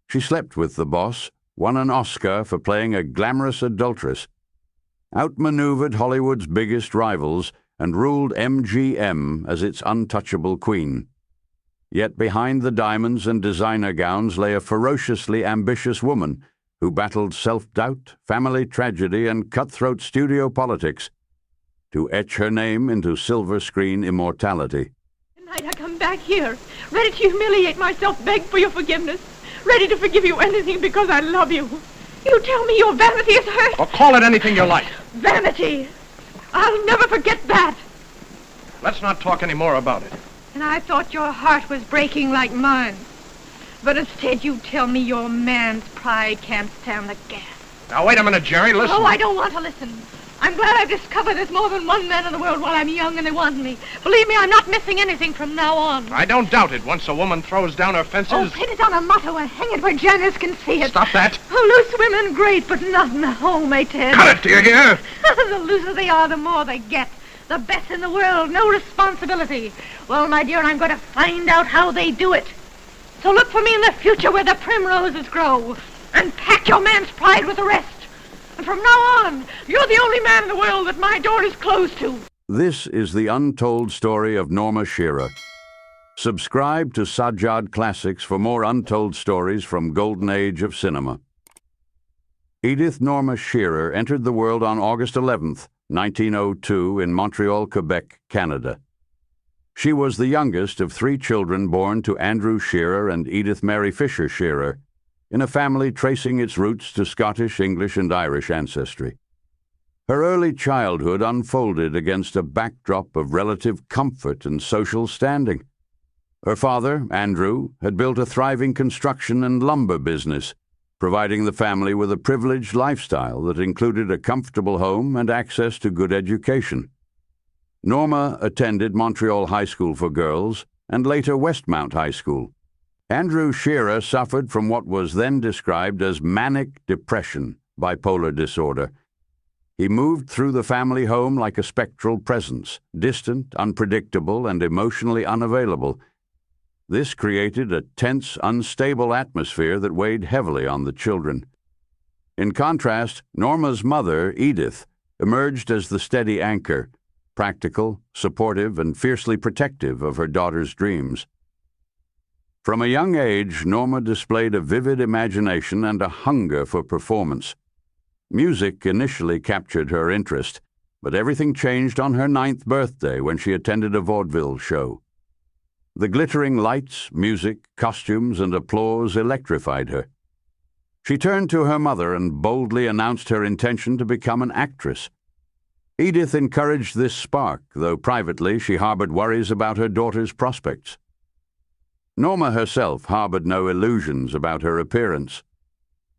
She slept with the boss, won an Oscar for playing a glamorous adulteress, outmaneuvered Hollywood's biggest rivals, and ruled MGM as its untouchable queen. Yet behind the diamonds and designer gowns lay a ferociously ambitious woman who battled self-doubt, family tragedy, and cutthroat studio politics to etch her name into silver screen immortality. Tonight I come back here, ready to humiliate myself, beg for your forgiveness, ready to forgive you anything because I love you. You tell me your vanity is hurt? Well, call it anything you like. Vanity! I'll never forget that. Let's not talk any more about it. And I thought your heart was breaking like mine. But instead you tell me your man's pride can't stand the gas. Now, wait a minute, Jerry, listen. Oh, I don't want to listen. I'm glad I've discovered there's more than one man in the world while I'm young and they want me. Believe me, I'm not missing anything from now on. I don't doubt it. Once a woman throws down her fences... Oh, pin it on a motto and hang it where Janice can see it. Stop that. Oh, loose women, great, but not in the home, eh, Ted? Cut it, do you hear? The looser they are, the more they get. The best in the world, no responsibility. Well, my dear, I'm going to find out how they do it. So look for me in the future where the primroses grow. And pack your man's pride with the rest. And from now on, you're the only man in the world that my door is closed to. This is the untold story of Norma Shearer. Subscribe to Sajjad Classics for more untold stories from Golden Age of cinema. Edith Norma Shearer entered the world on August 11th, 1902 in Montreal, Quebec, Canada. She was the youngest of 3 children born to Andrew Shearer and Edith Mary Fisher Shearer, in a family tracing its roots to Scottish, English, and Irish ancestry. Her early childhood unfolded against a backdrop of relative comfort and social standing. Her father, Andrew, had built a thriving construction and lumber business, providing the family with a privileged lifestyle that included a comfortable home and access to good education. Norma attended Montreal High School for Girls and later Westmount High School. Andrew Shearer suffered from what was then described as manic depression, bipolar disorder. He moved through the family home like a spectral presence, distant, unpredictable, and emotionally unavailable. This created a tense, unstable atmosphere that weighed heavily on the children. In contrast, Norma's mother, Edith, emerged as the steady anchor, practical, supportive, and fiercely protective of her daughter's dreams. From a young age, Norma displayed a vivid imagination and a hunger for performance. Music initially captured her interest, but everything changed on her 9th birthday when she attended a vaudeville show. The glittering lights, music, costumes, and applause electrified her. She turned to her mother and boldly announced her intention to become an actress. Edith encouraged this spark, though privately she harbored worries about her daughter's prospects. Norma herself harbored no illusions about her appearance.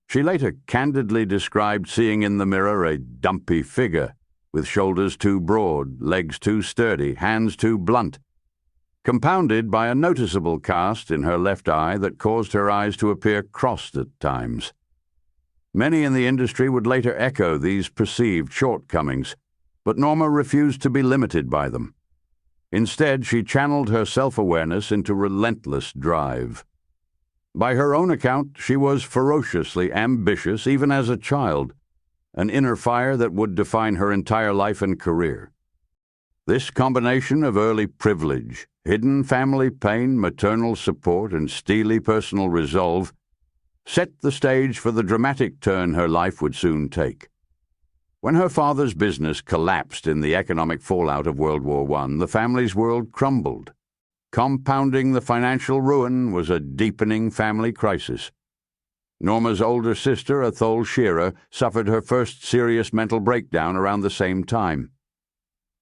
She later candidly described seeing in the mirror a dumpy figure, with shoulders too broad, legs too sturdy, hands too blunt, compounded by a noticeable cast in her left eye that caused her eyes to appear crossed at times. Many in the industry would later echo these perceived shortcomings, but Norma refused to be limited by them. Instead, she channeled her self-awareness into relentless drive. By her own account, she was ferociously ambitious even as a child, an inner fire that would define her entire life and career. This combination of early privilege, hidden family pain, maternal support, and steely personal resolve set the stage for the dramatic turn her life would soon take. When her father's business collapsed in the economic fallout of World War I, the family's world crumbled. Compounding the financial ruin was a deepening family crisis. Norma's older sister, Athol Shearer, suffered her first serious mental breakdown around the same time.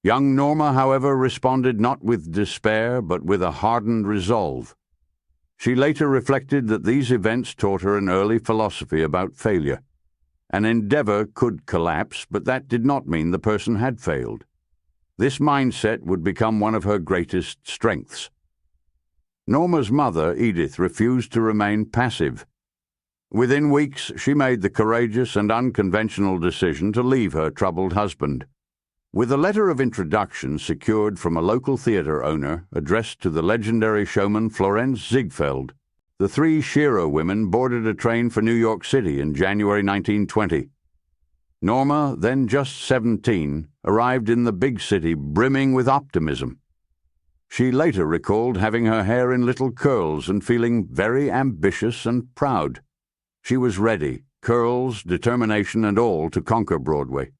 Young Norma, however, responded not with despair, but with a hardened resolve. She later reflected that these events taught her an early philosophy about failure. An endeavor could collapse, but that did not mean the person had failed. This mindset would become one of her greatest strengths. Norma's mother, Edith, refused to remain passive. Within weeks, she made the courageous and unconventional decision to leave her troubled husband. With a letter of introduction secured from a local theater owner addressed to the legendary showman Florenz Ziegfeld, The three Shearer women boarded a train for New York City in January 1920. Norma, then just 17, arrived in the big city brimming with optimism. She later recalled having her hair in little curls and feeling very ambitious and proud. She was ready, curls, determination, and all, to conquer Broadway.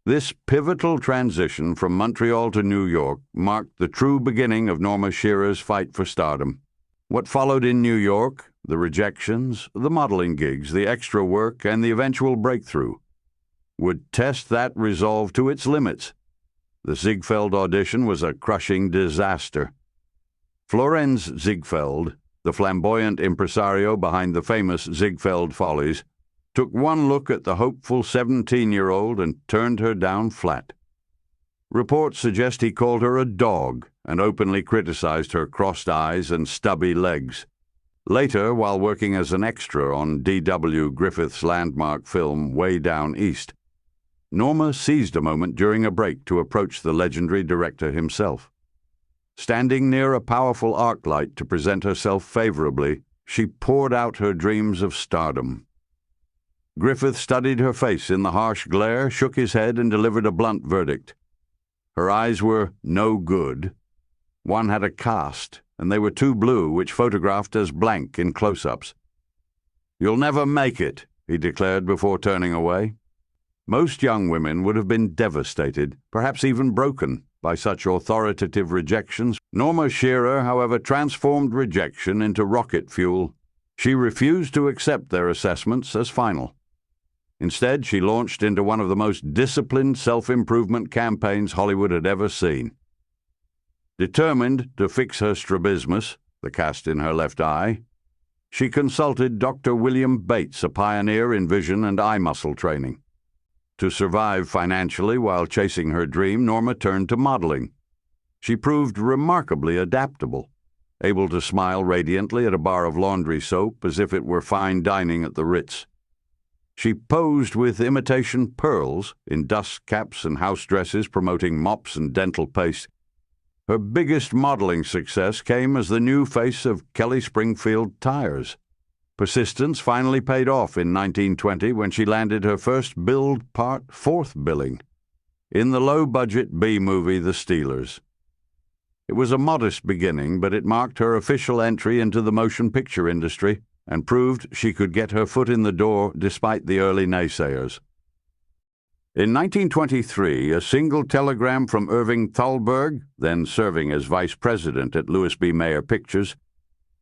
This pivotal transition from Montreal to New York marked the true beginning of Norma Shearer's fight for stardom. What followed in New York, the rejections, the modeling gigs, the extra work, and the eventual breakthrough, would test that resolve to its limits. The Ziegfeld audition was a crushing disaster. Florenz Ziegfeld, the flamboyant impresario behind the famous Ziegfeld Follies, took one look at the hopeful 17-year-old and turned her down flat. Reports suggest he called her a dog and openly criticized her crossed eyes and stubby legs. Later, while working as an extra on D.W. Griffith's landmark film Way Down East, Norma seized a moment during a break to approach the legendary director himself. Standing near a powerful arc light to present herself favorably, she poured out her dreams of stardom. Griffith studied her face in the harsh glare, shook his head, and delivered a blunt verdict. Her eyes were no good. One had a cast, and they were too blue, which photographed as blank in close-ups. "You'll never make it," he declared before turning away. Most young women would have been devastated, perhaps even broken, by such authoritative rejections. Norma Shearer, however, transformed rejection into rocket fuel. She refused to accept their assessments as final. Instead, she launched into one of the most disciplined self-improvement campaigns Hollywood had ever seen. Determined to fix her strabismus, the cast in her left eye, she consulted Dr. William Bates, a pioneer in vision and eye muscle training. To survive financially while chasing her dream, Norma turned to modeling. She proved remarkably adaptable, able to smile radiantly at a bar of laundry soap as if it were fine dining at the Ritz. She posed with imitation pearls in dust caps and house dresses promoting mops and dental paste. Her biggest modeling success came as the new face of Kelly Springfield tires. Persistence finally paid off in 1920 when she landed her first billed part, fourth billing, in the low-budget B-movie The Steelers. It was a modest beginning, but it marked her official entry into the motion picture industry and proved she could get her foot in the door despite the early naysayers. In 1923, a single telegram from Irving Thalberg, then serving as vice president at Louis B. Mayer Pictures,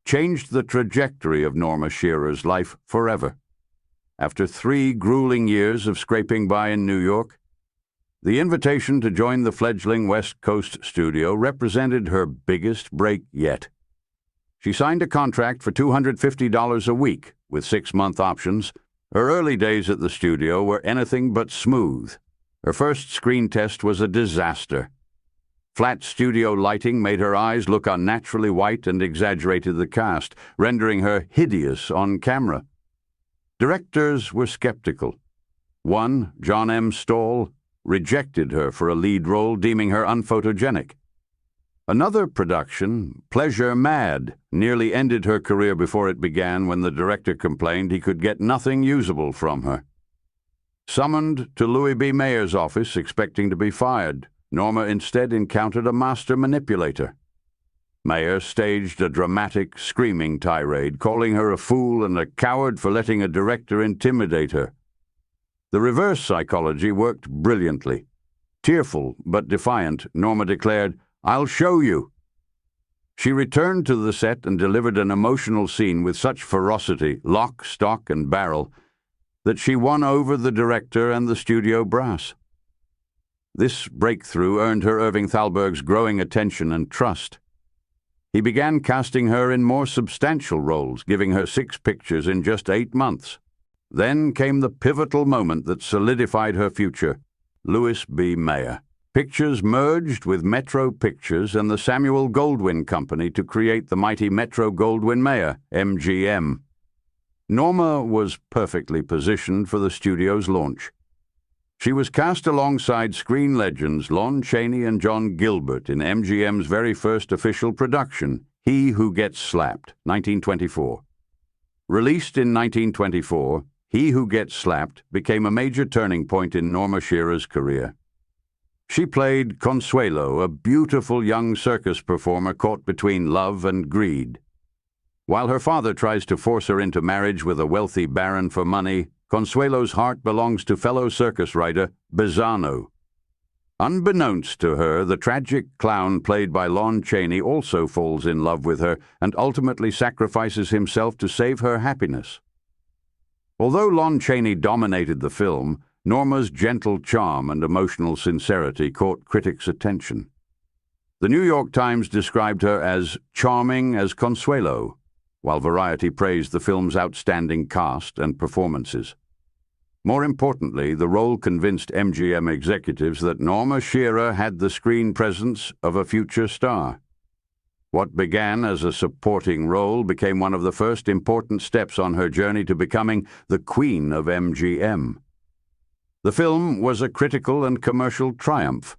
changed the trajectory of Norma Shearer's life forever. After 3 grueling years of scraping by in New York, the invitation to join the fledgling West Coast studio represented her biggest break yet. She signed a contract for $250 a week with 6-month options. Her early days at the studio were anything but smooth. Her first screen test was a disaster. Flat studio lighting made her eyes look unnaturally white and exaggerated the cast, rendering her hideous on camera. Directors were skeptical. One, John M. Stoll, rejected her for a lead role, deeming her unphotogenic. Another production, Pleasure Mad, nearly ended her career before it began when the director complained he could get nothing usable from her. Summoned to Louis B. Mayer's office expecting to be fired, Norma instead encountered a master manipulator. Mayer staged a dramatic, screaming tirade, calling her a fool and a coward for letting a director intimidate her. The reverse psychology worked brilliantly. Tearful but defiant, Norma declared, "I'll show you." She returned to the set and delivered an emotional scene with such ferocity, lock, stock, and barrel, that she won over the director and the studio brass. This breakthrough earned her Irving Thalberg's growing attention and trust. He began casting her in more substantial roles, giving her 6 pictures in just 8 months. Then came the pivotal moment that solidified her future, Louis B. Mayer. Pictures merged with Metro Pictures and the Samuel Goldwyn Company to create the mighty Metro-Goldwyn-Mayer, MGM. Norma was perfectly positioned for the studio's launch. She was cast alongside screen legends Lon Chaney and John Gilbert in MGM's very first official production, He Who Gets Slapped, 1924. Released in 1924, He Who Gets Slapped became a major turning point in Norma Shearer's career. She played Consuelo, a beautiful young circus performer caught between love and greed. While her father tries to force her into marriage with a wealthy baron for money, Consuelo's heart belongs to fellow circus rider Bizzano. Unbeknownst to her, the tragic clown played by Lon Chaney also falls in love with her and ultimately sacrifices himself to save her happiness. Although Lon Chaney dominated the film, Norma's gentle charm and emotional sincerity caught critics' attention. The New York Times described her as charming as Consuelo, while Variety praised the film's outstanding cast and performances. More importantly, the role convinced MGM executives that Norma Shearer had the screen presence of a future star. What began as a supporting role became one of the first important steps on her journey to becoming the Queen of MGM. The film was a critical and commercial triumph,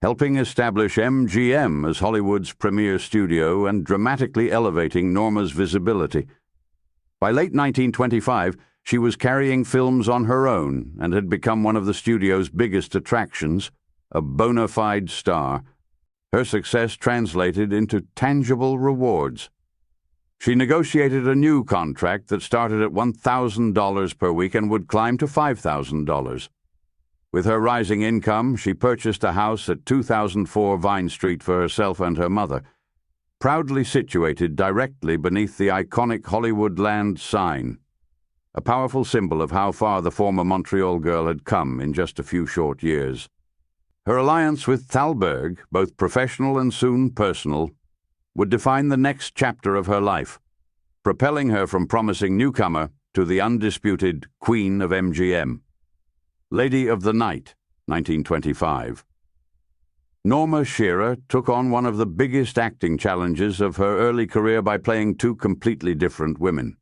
helping establish MGM as Hollywood's premier studio and dramatically elevating Norma's visibility. By late 1925, she was carrying films on her own and had become one of the studio's biggest attractions, a bona fide star. Her success translated into tangible rewards. She negotiated a new contract that started at $1,000 per week and would climb to $5,000. With her rising income, she purchased a house at 2004 Vine Street for herself and her mother, proudly situated directly beneath the iconic Hollywoodland sign, a powerful symbol of how far the former Montreal girl had come in just a few short years. Her alliance with Thalberg, both professional and soon personal, would define the next chapter of her life, propelling her from promising newcomer to the undisputed Queen of MGM. Lady of the Night, 1925. Norma Shearer took on one of the biggest acting challenges of her early career by playing two completely different women.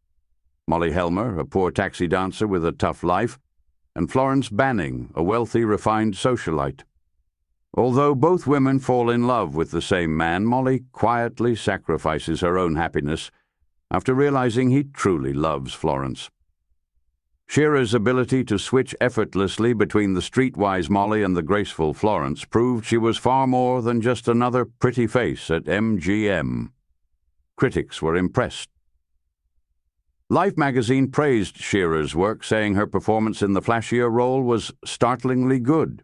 Molly Helmer, a poor taxi dancer with a tough life, and Florence Banning, a wealthy, refined socialite. Although both women fall in love with the same man, Molly quietly sacrifices her own happiness after realizing he truly loves Florence. Shearer's ability to switch effortlessly between the streetwise Molly and the graceful Florence proved she was far more than just another pretty face at MGM. Critics were impressed. Life magazine praised Shearer's work, saying her performance in the flashier role was startlingly good.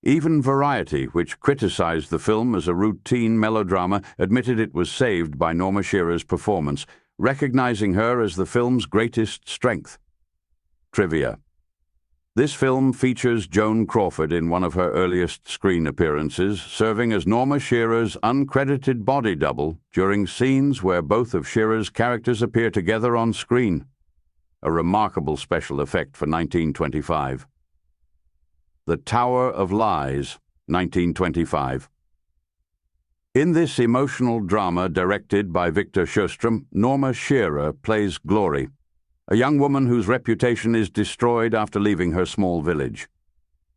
Even Variety, which criticized the film as a routine melodrama, admitted it was saved by Norma Shearer's performance, recognizing her as the film's greatest strength. Trivia. This film features Joan Crawford in one of her earliest screen appearances, serving as Norma Shearer's uncredited body double during scenes where both of Shearer's characters appear together on screen. A remarkable special effect for 1925. The Tower of Lies, 1925. In this emotional drama directed by Victor Sjöström, Norma Shearer plays Glory, a young woman whose reputation is destroyed after leaving her small village.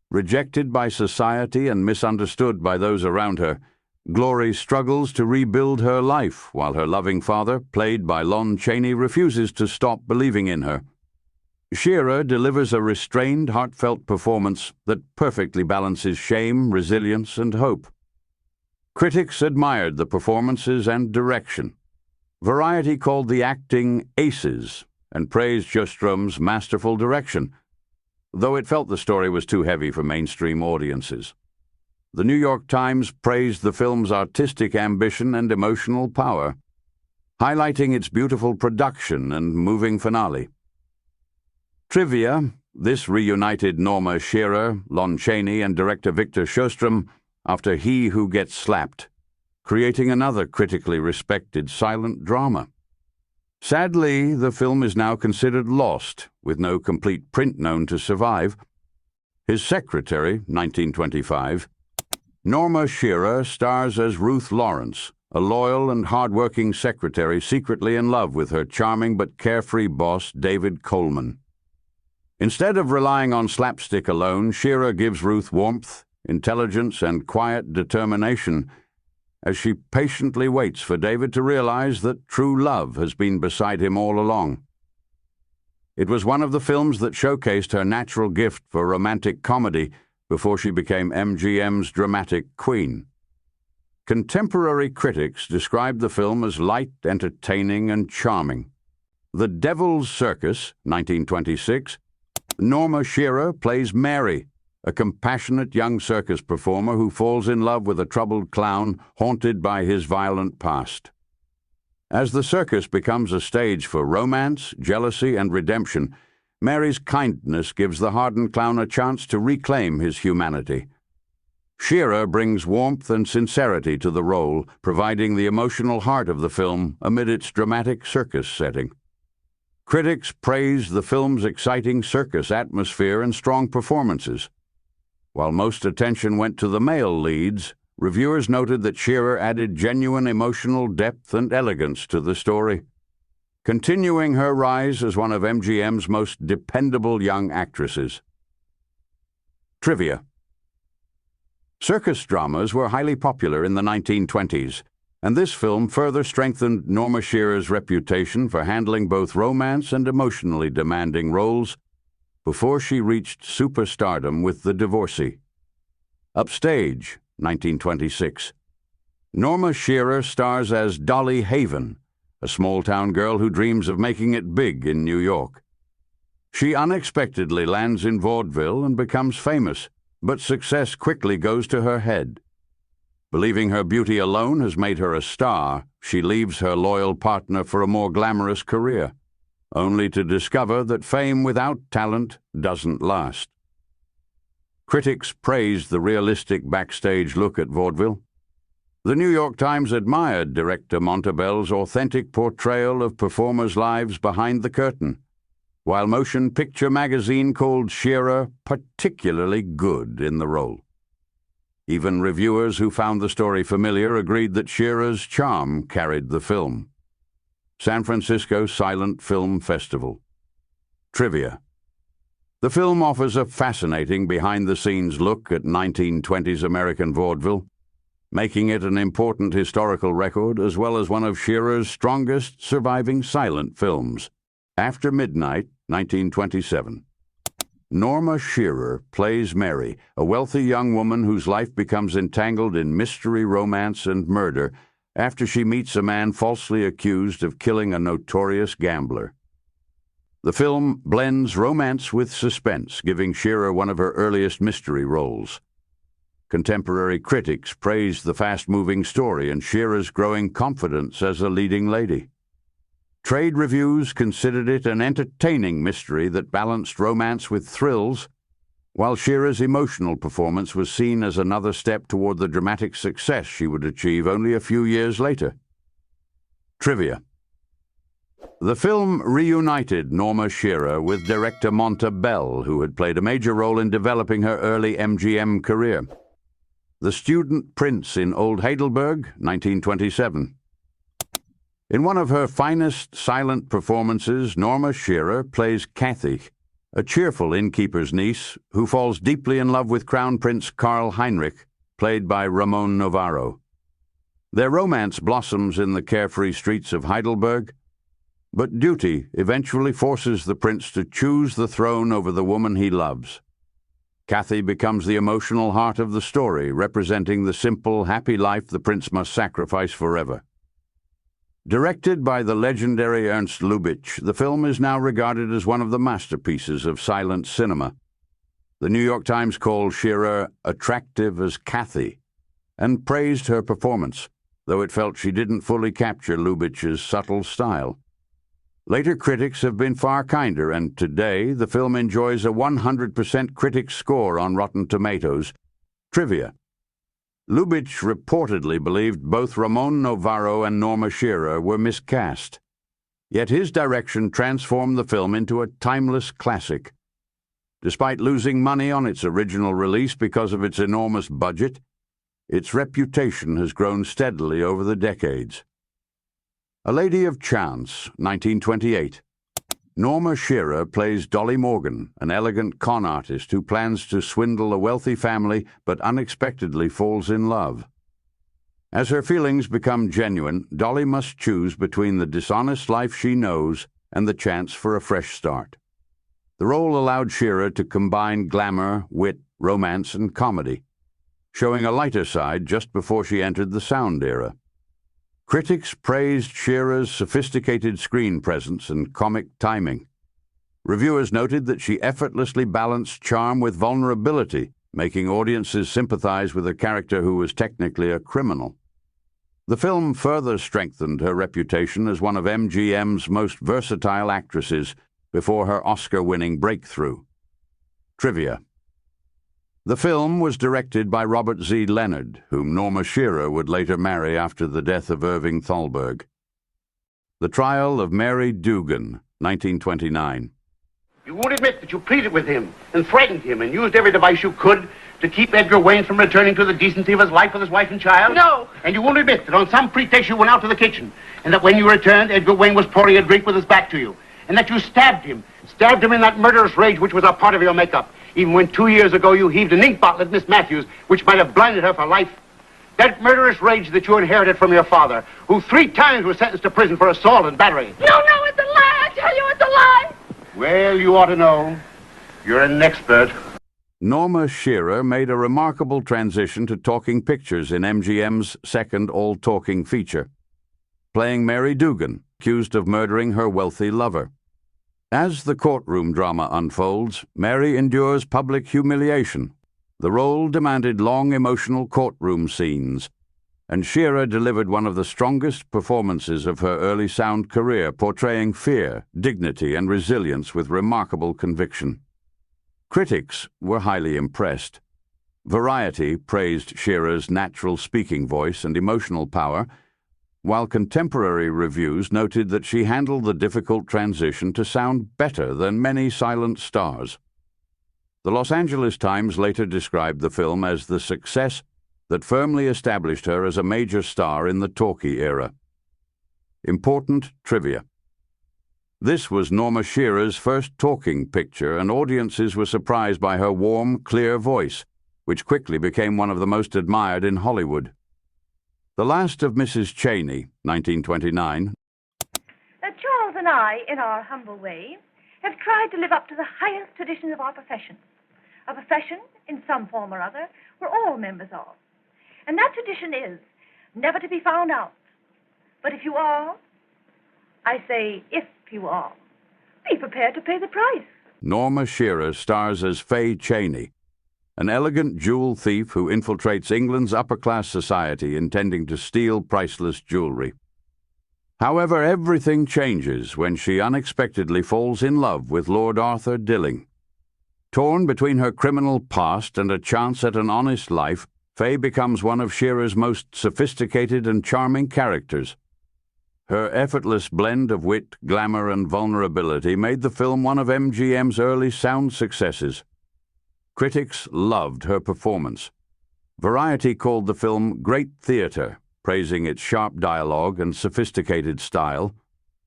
Rejected by society and misunderstood by those around her, Glory struggles to rebuild her life while her loving father, played by Lon Chaney, refuses to stop believing in her. Shearer delivers a restrained, heartfelt performance that perfectly balances shame, resilience, and hope. Critics admired the performances and direction. Variety called the acting aces and praised Sjöström's masterful direction, though it felt the story was too heavy for mainstream audiences. The New York Times praised the film's artistic ambition and emotional power, highlighting its beautiful production and moving finale. Trivia: this reunited Norma Shearer, Lon Chaney, and director Victor Sjöström after He Who Gets Slapped, creating another critically respected silent drama. Sadly, the film is now considered lost, with no complete print known to survive. His Secretary, 1925. Norma Shearer stars as Ruth Lawrence, a loyal and hard-working secretary secretly in love with her charming but carefree boss, David Coleman. Instead of relying on slapstick alone, Shearer gives Ruth warmth, intelligence, and quiet determination as she patiently waits for David to realize that true love has been beside him all along. It was one of the films that showcased her natural gift for romantic comedy before she became MGM's dramatic queen. Contemporary critics described the film as light, entertaining, and charming. The Devil's Circus, 1926, Norma Shearer plays Mary, a compassionate young circus performer who falls in love with a troubled clown haunted by his violent past. As the circus becomes a stage for romance, jealousy, and redemption, Mary's kindness gives the hardened clown a chance to reclaim his humanity. Shearer brings warmth and sincerity to the role, providing the emotional heart of the film amid its dramatic circus setting. Critics praised the film's exciting circus atmosphere and strong performances. While most attention went to the male leads, reviewers noted that Shearer added genuine emotional depth and elegance to the story, continuing her rise as one of MGM's most dependable young actresses. Trivia. Circus dramas were highly popular in the 1920s, and this film further strengthened Norma Shearer's reputation for handling both romance and emotionally demanding roles before she reached superstardom with The Divorcee. Upstage, 1926. Norma Shearer stars as Dolly Haven, a small-town girl who dreams of making it big in New York. She unexpectedly lands in vaudeville and becomes famous, but success quickly goes to her head. Believing her beauty alone has made her a star, she leaves her loyal partner for a more glamorous career, only to discover that fame without talent doesn't last. Critics praised the realistic backstage look at vaudeville. The New York Times admired director Montabell's authentic portrayal of performers' lives behind the curtain, while Motion Picture Magazine called Shearer particularly good in the role. Even reviewers who found the story familiar agreed that Shearer's charm carried the film. San Francisco Silent Film Festival. Trivia. The film offers a fascinating behind-the-scenes look at 1920s American vaudeville, making it an important historical record as well as one of Shearer's strongest surviving silent films. After Midnight, 1927. Norma Shearer plays Mary, a wealthy young woman whose life becomes entangled in mystery, romance, and murder after she meets a man falsely accused of killing a notorious gambler. The film blends romance with suspense, giving Shearer one of her earliest mystery roles. Contemporary critics praised the fast-moving story and Shearer's growing confidence as a leading lady. Trade reviews considered it an entertaining mystery that balanced romance with thrills, while Shearer's emotional performance was seen as another step toward the dramatic success she would achieve only a few years later. Trivia. The film reunited Norma Shearer with director Montabell, who had played a major role in developing her early MGM career. The Student Prince in Old Heidelberg, 1927. In one of her finest silent performances, Norma Shearer plays Kathy, a cheerful innkeeper's niece who falls deeply in love with Crown Prince Karl Heinrich, played by Ramon Novarro. Their romance blossoms in the carefree streets of Heidelberg, but duty eventually forces the prince to choose the throne over the woman he loves. Kathy becomes the emotional heart of the story, representing the simple, happy life the prince must sacrifice forever. Directed by the legendary Ernst Lubitsch, the film is now regarded as one of the masterpieces of silent cinema. The New York Times called Shearer attractive as Kathy and praised her performance, though it felt she didn't fully capture Lubitsch's subtle style. Later critics have been far kinder, and today the film enjoys a 100% critic score on Rotten Tomatoes. Trivia. Lubitsch reportedly believed both Ramon Novarro and Norma Shearer were miscast. Yet his direction transformed the film into a timeless classic. Despite losing money on its original release because of its enormous budget, its reputation has grown steadily over the decades. A Lady of Chance, 1928. Norma Shearer plays Dolly Morgan, an elegant con artist who plans to swindle a wealthy family but unexpectedly falls in love. As her feelings become genuine, Dolly must choose between the dishonest life she knows and the chance for a fresh start. The role allowed Shearer to combine glamour, wit, romance, and comedy, showing a lighter side just before she entered the sound era. Critics praised Shearer's sophisticated screen presence and comic timing. Reviewers noted that she effortlessly balanced charm with vulnerability, making audiences sympathize with a character who was technically a criminal. The film further strengthened her reputation as one of MGM's most versatile actresses before her Oscar-winning breakthrough. Trivia. The film was directed by Robert Z. Leonard, whom Norma Shearer would later marry after the death of Irving Thalberg. The Trial of Mary Dugan, 1929. You won't admit that you pleaded with him and threatened him and used every device you could to keep Edgar Wayne from returning to the decency of his life with his wife and child? No. And you won't admit that on some pretext you went out to the kitchen and that when you returned, Edgar Wayne was pouring a drink with his back to you and that you stabbed him in that murderous rage which was a part of your makeup, even when 2 years ago you heaved an ink bottle at Miss Matthews which might have blinded her for life. That murderous rage that you inherited from your father, who 3 times was sentenced to prison for assault and battery. No, it's a lie. I tell you, it's a lie. Well, you ought to know. You're an expert. Norma Shearer made a remarkable transition to talking pictures in MGM's second all-talking feature, playing Mary Dugan, accused of murdering her wealthy lover. As the courtroom drama unfolds, Mary endures public humiliation. The role demanded long emotional courtroom scenes, and Shearer delivered one of the strongest performances of her early sound career, portraying fear, dignity, and resilience with remarkable conviction. Critics were highly impressed. Variety praised Shearer's natural speaking voice and emotional power, while contemporary reviews noted that she handled the difficult transition to sound better than many silent stars. The Los Angeles Times later described the film as the success that firmly established her as a major star in the talkie era. Important trivia. This was Norma Shearer's first talking picture, and audiences were surprised by her warm, clear voice, which quickly became one of the most admired in Hollywood. The Last of Mrs. Cheney, 1929. Charles and I, in our humble way, have tried to live up to the highest traditions of our profession. A profession, in some form or other, we're all members of. And that tradition is never to be found out. But if you are, I say if you are, be prepared to pay the price. Norma Shearer stars as Fay Cheney, an elegant jewel thief who infiltrates England's upper-class society intending to steal priceless jewelry. However, everything changes when she unexpectedly falls in love with Lord Arthur Dilling. Torn between her criminal past and a chance at an honest life, Fay becomes one of Shearer's most sophisticated and charming characters. Her effortless blend of wit, glamour, and vulnerability made the film one of MGM's early sound successes. Critics loved her performance. Variety called the film great theater, praising its sharp dialogue and sophisticated style,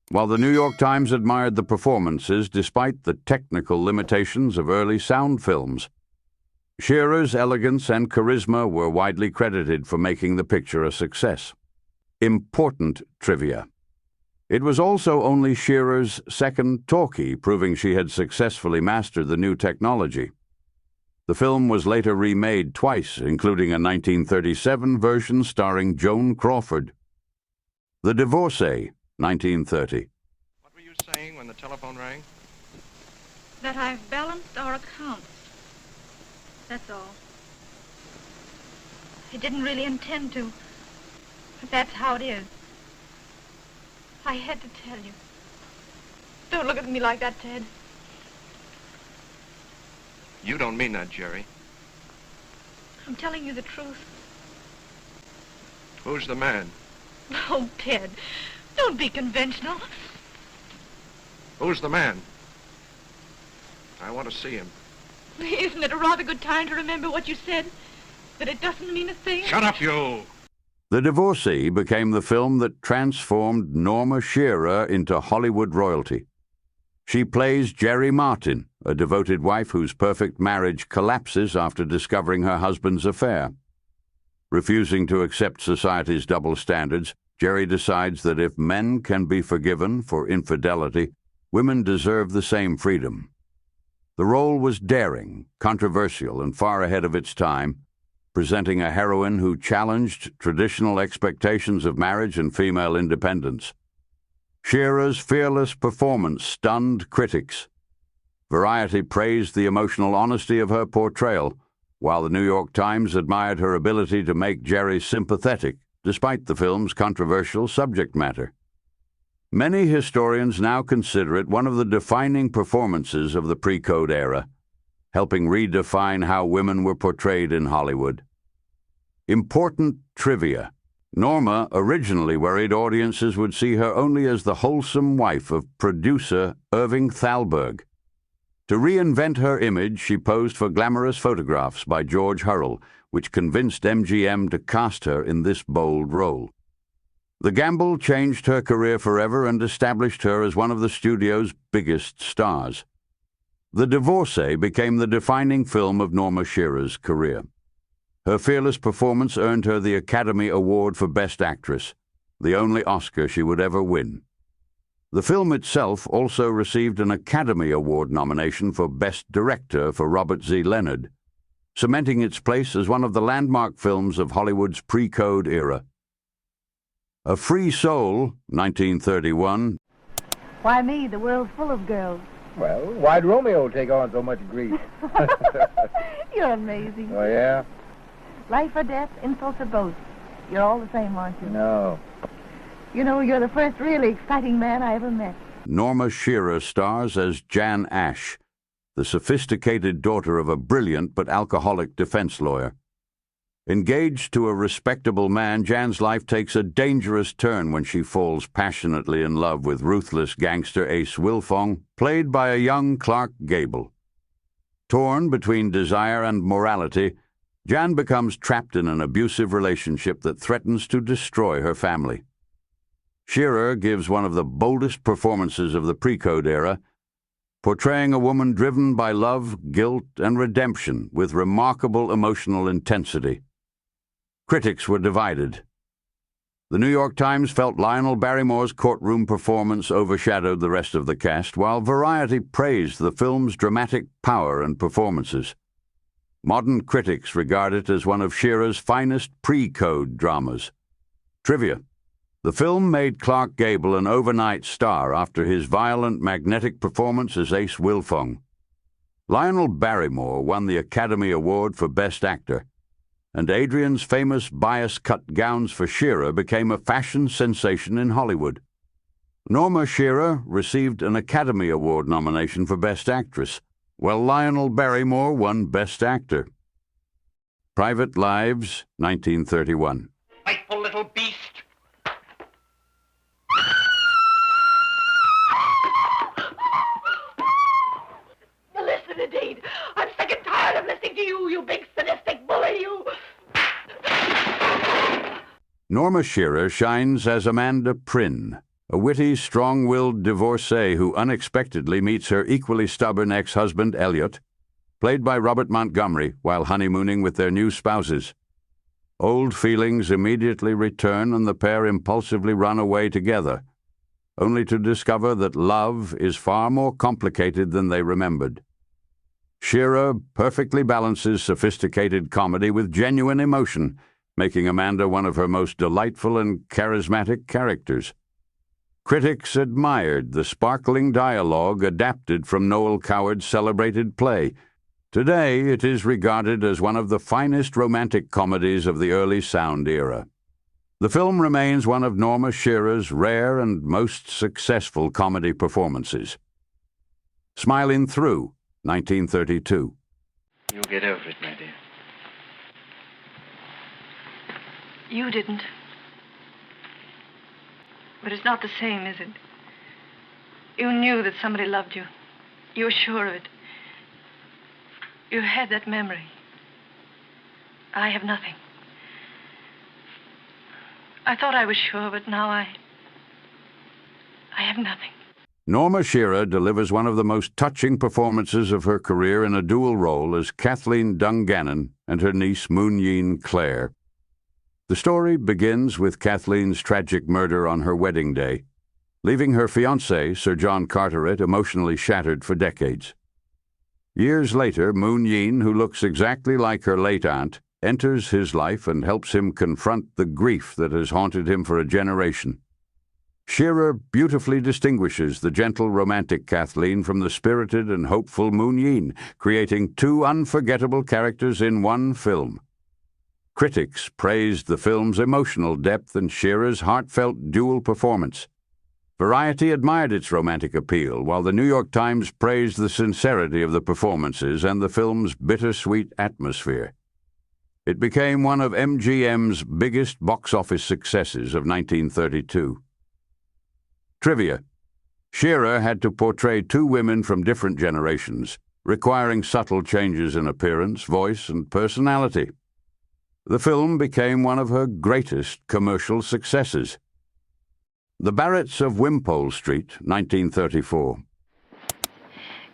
while the New York Times admired the performances despite the technical limitations of early sound films. Shearer's elegance and charisma were widely credited for making the picture a success. Important trivia. It was also only Shearer's second talkie, proving she had successfully mastered the new technology. The film was later remade twice, including a 1937 version starring Joan Crawford. The Divorcee, 1930. What were you saying when the telephone rang? That I've balanced our accounts. That's all. I didn't really intend to, but that's how it is. I had to tell you. Don't look at me like that, Ted. You don't mean that, Jerry. I'm telling you the truth. Who's the man? Oh, Ted, don't be conventional. Who's the man? I want to see him. Isn't it a rather good time to remember what you said? That it doesn't mean a thing? Shut up, you! The Divorcee became the film that transformed Norma Shearer into Hollywood royalty. She plays Jerry Martin, a devoted wife whose perfect marriage collapses after discovering her husband's affair. Refusing to accept society's double standards, Jerry decides that if men can be forgiven for infidelity, women deserve the same freedom. The role was daring, controversial, and far ahead of its time, presenting a heroine who challenged traditional expectations of marriage and female independence. Shearer's fearless performance stunned critics. Variety praised the emotional honesty of her portrayal, while the New York Times admired her ability to make Jerry sympathetic, despite the film's controversial subject matter. Many historians now consider it one of the defining performances of the pre-code era, helping redefine how women were portrayed in Hollywood. Important trivia. Norma originally worried audiences would see her only as the wholesome wife of producer Irving Thalberg. To reinvent her image, she posed for glamorous photographs by George Hurrell, which convinced MGM to cast her in this bold role. The gamble changed her career forever and established her as one of the studio's biggest stars. The Divorcee became the defining film of Norma Shearer's career. Her fearless performance earned her the Academy Award for Best Actress, the only Oscar she would ever win. The film itself also received an Academy Award nomination for Best Director for Robert Z. Leonard, cementing its place as one of the landmark films of Hollywood's pre-code era. A Free Soul, 1931. Why me? The world's full of girls. Well, why'd Romeo take on so much grief? You're amazing. Oh, yeah? Life or death, insults or both. You're all the same, aren't you? No. You know, you're the first really exciting man I ever met. Norma Shearer stars as Jan Ash, the sophisticated daughter of a brilliant but alcoholic defense lawyer. Engaged to a respectable man, Jan's life takes a dangerous turn when she falls passionately in love with ruthless gangster Ace Wilfong, played by a young Clark Gable. Torn between desire and morality, Jan becomes trapped in an abusive relationship that threatens to destroy her family. Shearer gives one of the boldest performances of the pre-code era, portraying a woman driven by love, guilt, and redemption with remarkable emotional intensity. Critics were divided. The New York Times felt Lionel Barrymore's courtroom performance overshadowed the rest of the cast, while Variety praised the film's dramatic power and performances. Modern critics regard it as one of Shearer's finest pre-code dramas. Trivia. The film made Clark Gable an overnight star after his violent, magnetic performance as Ace Wilfong. Lionel Barrymore won the Academy Award for Best Actor, and Adrian's famous bias-cut gowns for Shearer became a fashion sensation in Hollywood. Norma Shearer received an Academy Award nomination for Best Actress, while Lionel Barrymore won Best Actor. Private Lives, 1931. Frightful little beast! Listen, indeed. I'm sick and tired of listening to you, you big sadistic bully, you. Norma Shearer shines as Amanda Prynne, a witty, strong-willed divorcee who unexpectedly meets her equally stubborn ex-husband, Elliot, played by Robert Montgomery, while honeymooning with their new spouses. Old feelings immediately return and the pair impulsively run away together, only to discover that love is far more complicated than they remembered. Shearer perfectly balances sophisticated comedy with genuine emotion, making Amanda one of her most delightful and charismatic characters. Critics admired the sparkling dialogue adapted from Noel Coward's celebrated play. Today, it is regarded as one of the finest romantic comedies of the early sound era. The film remains one of Norma Shearer's rare and most successful comedy performances. Smiling Through, 1932. You'll get over it, my dear. You didn't. But it's not the same, is it? You knew that somebody loved you. You were sure of it. You had that memory. I have nothing. I thought I was sure, but now I have nothing. Norma Shearer delivers one of the most touching performances of her career in a dual role as Kathleen Dungannon and her niece Moon Clare. The story begins with Kathleen's tragic murder on her wedding day, leaving her fiancé, Sir John Carteret, emotionally shattered for decades. Years later, Moon Yin, who looks exactly like her late aunt, enters his life and helps him confront the grief that has haunted him for a generation. Shearer beautifully distinguishes the gentle romantic Kathleen from the spirited and hopeful Moon Yin, creating two unforgettable characters in one film. Critics praised the film's emotional depth and Shearer's heartfelt dual performance. Variety admired its romantic appeal, while the New York Times praised the sincerity of the performances and the film's bittersweet atmosphere. It became one of MGM's biggest box office successes of 1932. Trivia: Shearer had to portray two women from different generations, requiring subtle changes in appearance, voice, and personality. The film became one of her greatest commercial successes. The Barretts of Wimpole Street, 1934.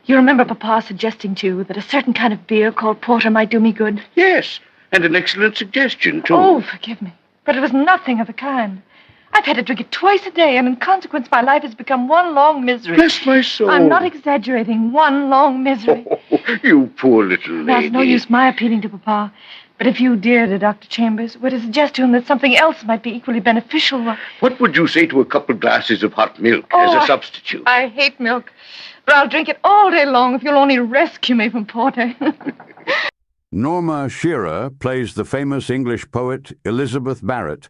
You remember Papa suggesting to you that a certain kind of beer called porter might do me good? Yes, and an excellent suggestion, too. Oh, forgive me, but it was nothing of the kind. I've had to drink it twice a day, and in consequence, my life has become one long misery. Bless my soul. I'm not exaggerating. One long misery. Oh, you poor little lady. Now, it's no use my appealing to Papa. But if you, dear Dr. Chambers, were to suggest to him that something else might be equally beneficial... What would you say to a couple glasses of hot milk as a substitute? I hate milk, but I'll drink it all day long if you'll only rescue me from porter. Norma Shearer plays the famous English poet Elizabeth Barrett,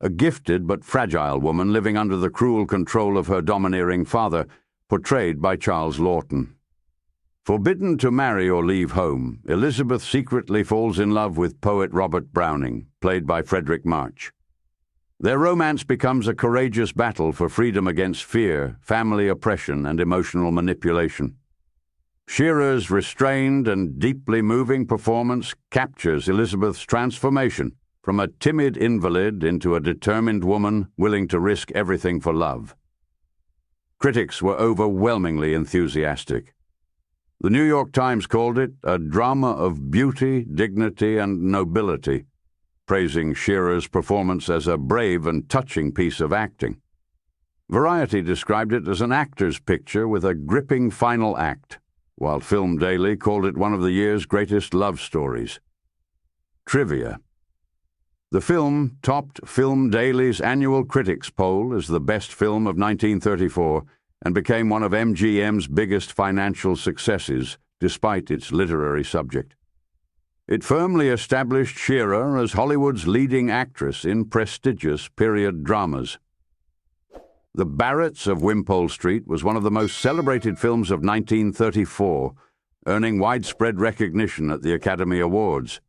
a gifted but fragile woman living under the cruel control of her domineering father, portrayed by Charles Laughton. Forbidden to marry or leave home, Elizabeth secretly falls in love with poet Robert Browning, played by Frederick March. Their romance becomes a courageous battle for freedom against fear, family oppression, and emotional manipulation. Shearer's restrained and deeply moving performance captures Elizabeth's transformation from a timid invalid into a determined woman willing to risk everything for love. Critics were overwhelmingly enthusiastic. The New York Times called it a drama of beauty, dignity, and nobility, praising Shearer's performance as a brave and touching piece of acting. Variety described it as an actor's picture with a gripping final act, while Film Daily called it one of the year's greatest love stories. Trivia: the film topped Film Daily's annual critics poll as the best film of 1934 and became one of MGM's biggest financial successes, despite its literary subject. It firmly established Shearer as Hollywood's leading actress in prestigious period dramas. The Barretts of Wimpole Street was one of the most celebrated films of 1934, earning widespread recognition at the Academy Awards.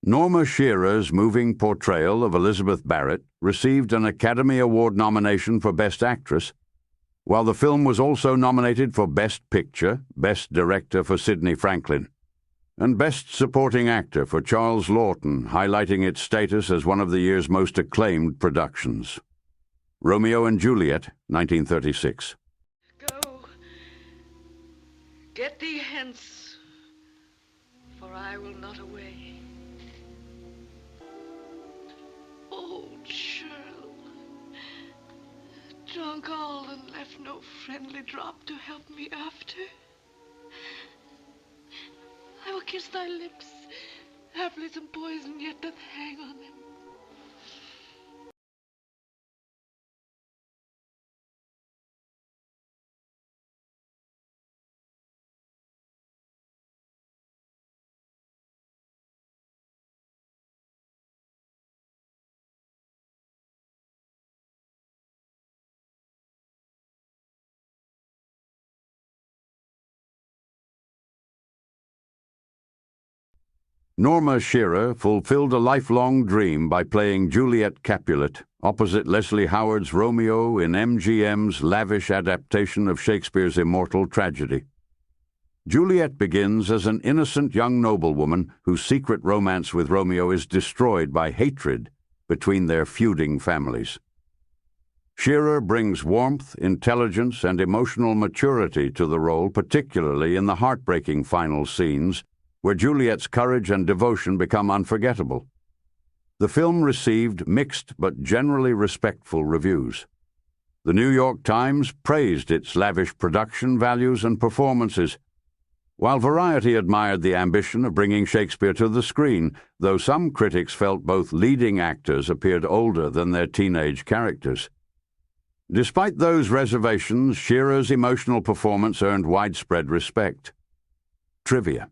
Norma Shearer's moving portrayal of Elizabeth Barrett received an Academy Award nomination for Best Actress, while the film was also nominated for Best Picture, Best Director for Sidney Franklin, and Best Supporting Actor for Charles Laughton, highlighting its status as one of the year's most acclaimed productions. Romeo and Juliet, 1936. Go, get thee hence, for I will not away. Old churl, drunk all and left no friendly drop to help me after. I will kiss thy lips, haply some poison yet doth hang on them. Norma Shearer fulfilled a lifelong dream by playing Juliet Capulet opposite Leslie Howard's Romeo in MGM's lavish adaptation of Shakespeare's immortal tragedy. Juliet begins as an innocent young noblewoman whose secret romance with Romeo is destroyed by hatred between their feuding families. Shearer brings warmth, intelligence, and emotional maturity to the role, particularly in the heartbreaking final scenes, where Juliet's courage and devotion become unforgettable. The film received mixed but generally respectful reviews. The New York Times praised its lavish production values and performances, while Variety admired the ambition of bringing Shakespeare to the screen, though some critics felt both leading actors appeared older than their teenage characters. Despite those reservations, Shearer's emotional performance earned widespread respect. Trivia.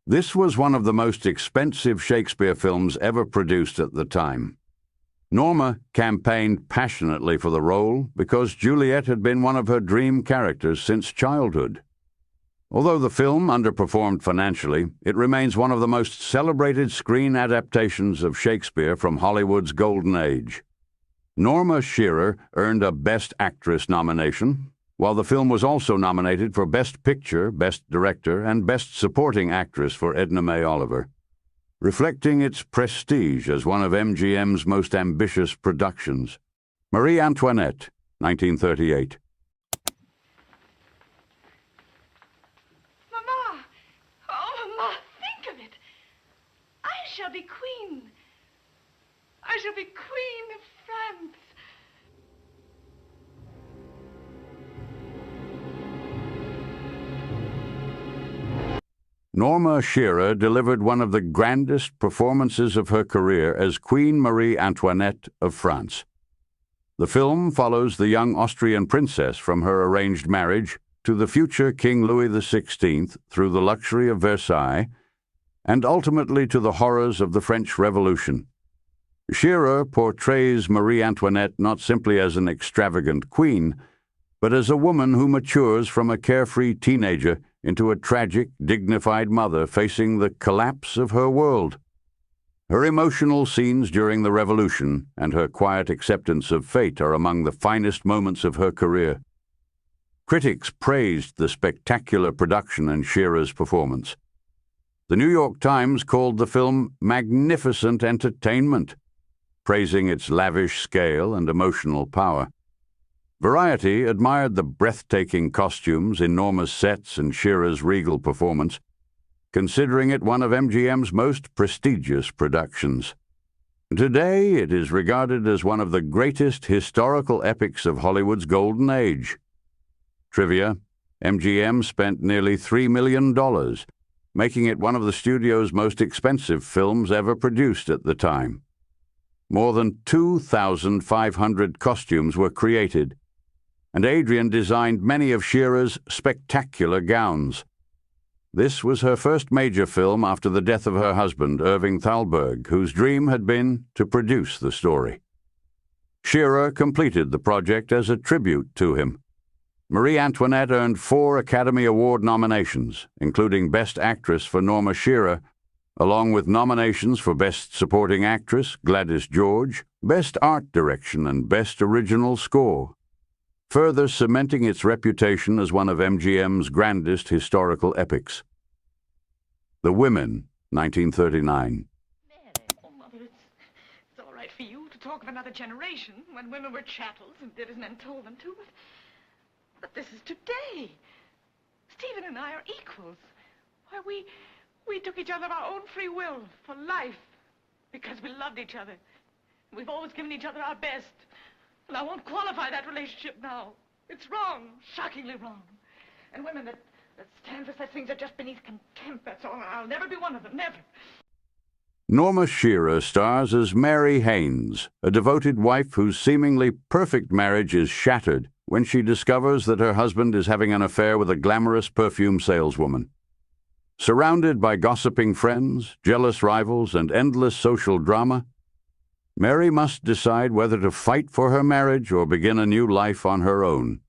This was one of the most expensive Shakespeare films ever produced at the time. Norma campaigned passionately for the role because Juliet had been one of her dream characters since childhood. Although the film underperformed financially, it remains one of the most celebrated screen adaptations of Shakespeare from Hollywood's golden age. Norma Shearer earned a Best Actress nomination, while the film was also nominated for Best Picture, Best Director, and Best Supporting Actress for Edna May Oliver, reflecting its prestige as one of MGM's most ambitious productions. Marie Antoinette, 1938. Mama! Oh, Mama, think of it! I shall be queen. I shall be queen of France. Norma Shearer delivered one of the grandest performances of her career as Queen Marie Antoinette of France. The film follows the young Austrian princess from her arranged marriage to the future King Louis XVI through the luxury of Versailles, and ultimately to the horrors of the French Revolution. Shearer portrays Marie Antoinette not simply as an extravagant queen, but as a woman who matures from a carefree teenager into a tragic, dignified mother facing the collapse of her world. Her emotional scenes during the Revolution and her quiet acceptance of fate are among the finest moments of her career. Critics praised the spectacular production and Shearer's performance. The New York Times called the film magnificent entertainment, praising its lavish scale and emotional power. Variety admired the breathtaking costumes in Norma's sets and Shearer's regal performance, considering it one of MGM's most prestigious productions. Today, it is regarded as one of the greatest historical epics of Hollywood's golden age. Trivia: MGM spent nearly $3 million, making it one of the studio's most expensive films ever produced at the time. More than 2,500 costumes were created, and Adrian designed many of Shearer's spectacular gowns. This was her first major film after the death of her husband, Irving Thalberg, whose dream had been to produce the story. Shearer completed the project as a tribute to him. Marie Antoinette earned 4 Academy Award nominations, including Best Actress for Norma Shearer, along with nominations for Best Supporting Actress, Gladys George, Best Art Direction, and Best Original Score, further cementing its reputation as one of MGM's grandest historical epics. The Women, 1939. Oh, Mother, it's all right for you to talk of another generation when women were chattels and did as men told them to, but this is today. Stephen and I are equals. Why, we took each other of our own free will for life because we loved each other. We've always given each other our best. And I won't qualify that relationship now. It's wrong, shockingly wrong. And women that stand for such things are just beneath contempt, that's all. I'll never be one of them, never. Norma Shearer stars as Mary Haynes, a devoted wife whose seemingly perfect marriage is shattered when she discovers that her husband is having an affair with a glamorous perfume saleswoman. Surrounded by gossiping friends, jealous rivals, and endless social drama, Mary must decide whether to fight for her marriage or begin a new life on her own.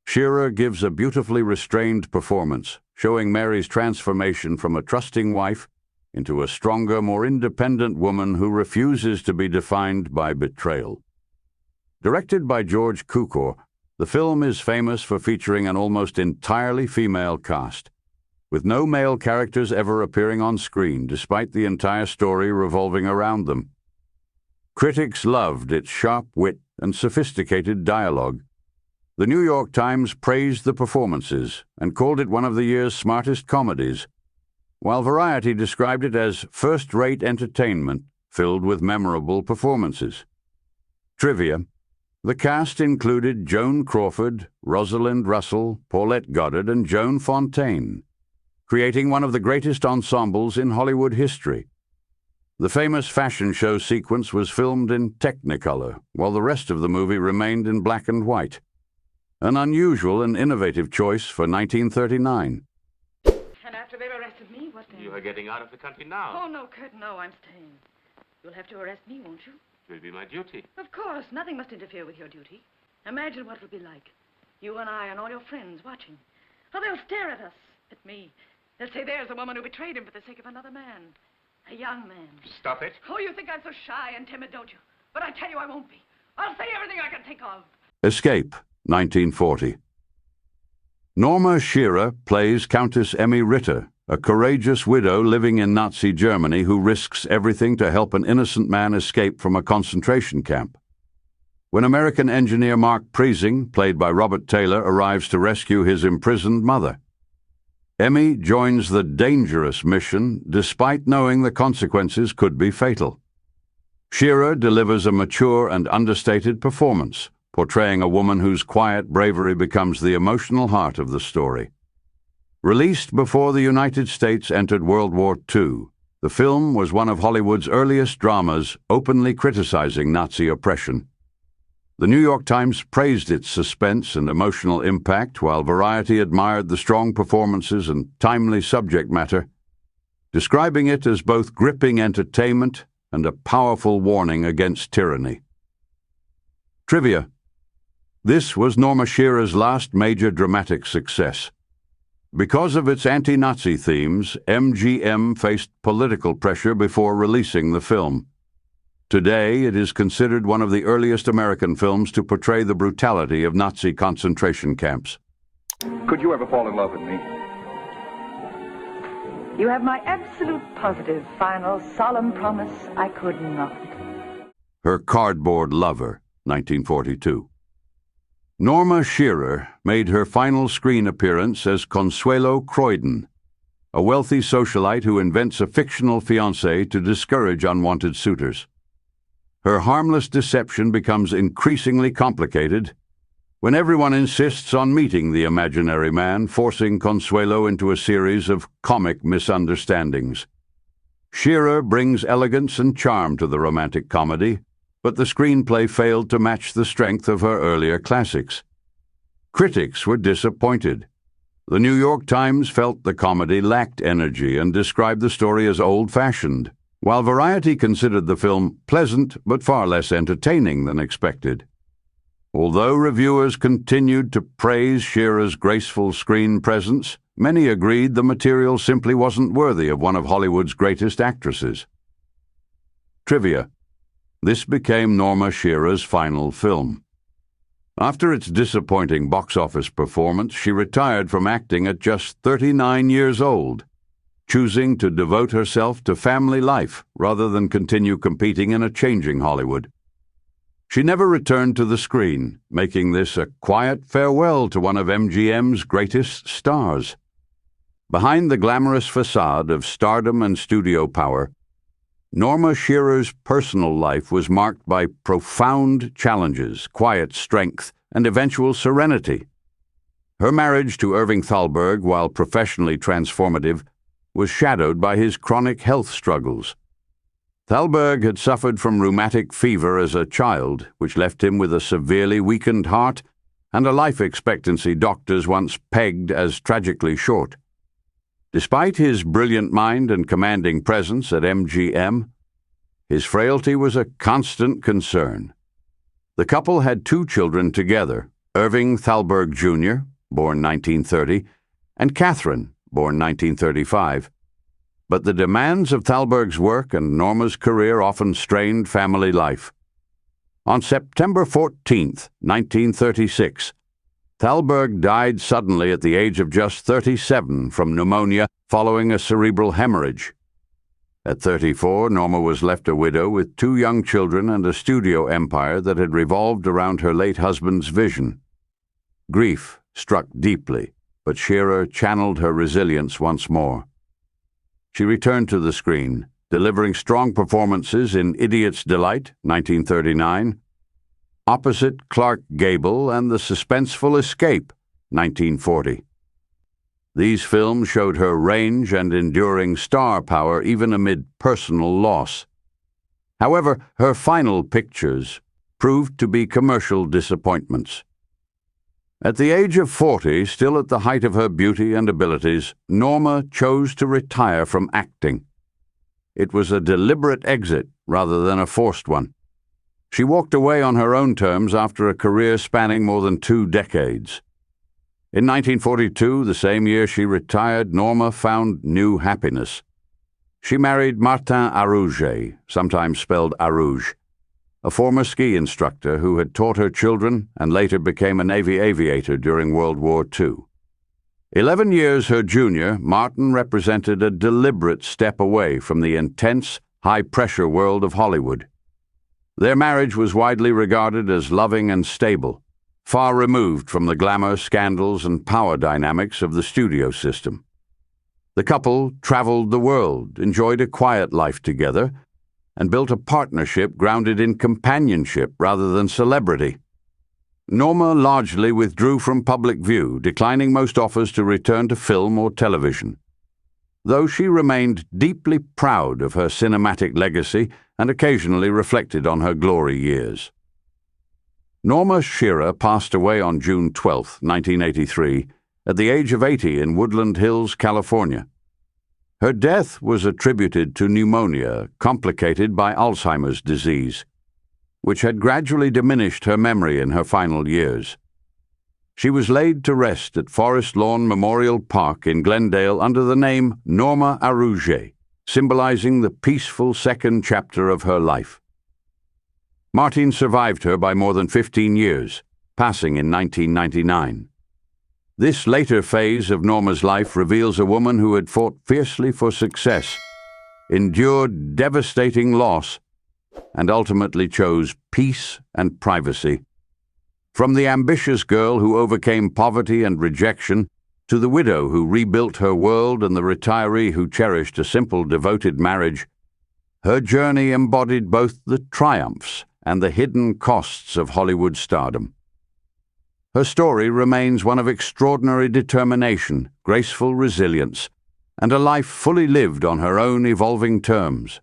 Shearer gives a beautifully restrained performance, showing Mary's transformation from a trusting wife into a stronger, more independent woman who refuses to be defined by betrayal. Directed by George Cukor, the film is famous for featuring an almost entirely female cast, with no male characters ever appearing on screen, despite the entire story revolving around them. Critics loved its sharp wit and sophisticated dialogue. The New York Times praised the performances and called it one of the year's smartest comedies, while Variety described it as first-rate entertainment filled with memorable performances. Trivia: the cast included Joan Crawford, Rosalind Russell, Paulette Goddard, and Joan Fontaine. creating one of the greatest ensembles in Hollywood history. The famous fashion show sequence was filmed in Technicolor, while the rest of the movie remained in black and white. An unusual and innovative choice for 1939. And after they've arrested me, what then? You are getting out of the country now. Oh, no, Kurt, no, I'm staying. You'll have to arrest me, won't you? It will be my duty. Of course, nothing must interfere with your duty. Imagine what it'll be like. You and I and all your friends watching. How they'll stare at us, at me. They'll say there's a woman who betrayed him for the sake of another man. A young man. Stop it. Oh, you think I'm so shy and timid, don't you? But I tell you I won't be. I'll say everything I can think of. Escape, 1940. Norma Shearer plays Countess Emmy Ritter, a courageous widow living in Nazi Germany who risks everything to help an innocent man escape from a concentration camp. When American engineer Mark Preising, played by Robert Taylor, arrives to rescue his imprisoned mother, Emmy joins the dangerous mission despite knowing the consequences could be fatal. Shearer delivers a mature and understated performance, portraying a woman whose quiet bravery becomes the emotional heart of the story. Released before the United States entered World War II, the film was one of Hollywood's earliest dramas openly criticizing Nazi oppression. The New York Times praised its suspense and emotional impact, while Variety admired the strong performances and timely subject matter, describing it as both gripping entertainment and a powerful warning against tyranny. Trivia. This was Norma Shearer's last major dramatic success. Because of its anti-Nazi themes, MGM faced political pressure before releasing the film. Today, it is considered one of the earliest American films to portray the brutality of Nazi concentration camps. Could you ever fall in love with me? You have my absolute, positive, final, solemn promise I could not. Her Cardboard Lover, 1942. Norma Shearer made her final screen appearance as Consuelo Croydon, a wealthy socialite who invents a fictional fiancé to discourage unwanted suitors. Her harmless deception becomes increasingly complicated when everyone insists on meeting the imaginary man, forcing Consuelo into a series of comic misunderstandings. Shearer brings elegance and charm to the romantic comedy, but the screenplay failed to match the strength of her earlier classics. Critics were disappointed. The New York Times felt the comedy lacked energy and described the story as old-fashioned, while Variety considered the film pleasant but far less entertaining than expected. Although reviewers continued to praise Shearer's graceful screen presence, many agreed the material simply wasn't worthy of one of Hollywood's greatest actresses. Trivia. This became Norma Shearer's final film. After its disappointing box office performance, she retired from acting at just 39 years old, choosing to devote herself to family life rather than continue competing in a changing Hollywood. She never returned to the screen, making this a quiet farewell to one of MGM's greatest stars. Behind the glamorous facade of stardom and studio power, Norma Shearer's personal life was marked by profound challenges, quiet strength, and eventual serenity. Her marriage to Irving Thalberg, while professionally transformative, was shadowed by his chronic health struggles. Thalberg had suffered from rheumatic fever as a child, which left him with a severely weakened heart and a life expectancy doctors once pegged as tragically short. Despite his brilliant mind and commanding presence at MGM, his frailty was a constant concern. The couple had 2 children together, Irving Thalberg Jr., born 1930, and Catherine, born 1935. But the demands of Thalberg's work and Norma's career often strained family life. On September 14, 1936, Thalberg died suddenly at the age of just 37 from pneumonia following a cerebral hemorrhage. At 34, Norma was left a widow with 2 young children and a studio empire that had revolved around her late husband's vision. Grief struck deeply, but Shearer channeled her resilience once more. She returned to the screen, delivering strong performances in Idiot's Delight, 1939, Opposite Clark Gable, and The Suspenseful Escape, 1940. These films showed her range and enduring star power even amid personal loss. However, her final pictures proved to be commercial disappointments. At the age of 40, still at the height of her beauty and abilities, Norma chose to retire from acting. It was a deliberate exit rather than a forced one. She walked away on her own terms after a career spanning more than 2 decades. In 1942, the same year she retired, Norma found new happiness. She married Martin Arouget, sometimes spelled Arouge, a former ski instructor who had taught her children and later became a Navy aviator during World War II. 11 years her junior, Martin represented a deliberate step away from the intense, high-pressure world of Hollywood. Their marriage was widely regarded as loving and stable, far removed from the glamour, scandals, and power dynamics of the studio system. The couple traveled the world, enjoyed a quiet life together, and built a partnership grounded in companionship rather than celebrity. Norma largely withdrew from public view, declining most offers to return to film or television. Though she remained deeply proud of her cinematic legacy and occasionally reflected on her glory years. Norma Shearer passed away on June 12, 1983, at the age of 80 in Woodland Hills, California. Her death was attributed to pneumonia complicated by Alzheimer's disease, which had gradually diminished her memory in her final years. She was laid to rest at Forest Lawn Memorial Park in Glendale under the name Norma Arouget, symbolizing the peaceful second chapter of her life. Martin survived her by more than 15 years, passing in 1999. This later phase of Norma's life reveals a woman who had fought fiercely for success, endured devastating loss, and ultimately chose peace and privacy. From the ambitious girl who overcame poverty and rejection, to the widow who rebuilt her world and the retiree who cherished a simple, devoted marriage, her journey embodied both the triumphs and the hidden costs of Hollywood stardom. Her story remains one of extraordinary determination, graceful resilience, and a life fully lived on her own evolving terms.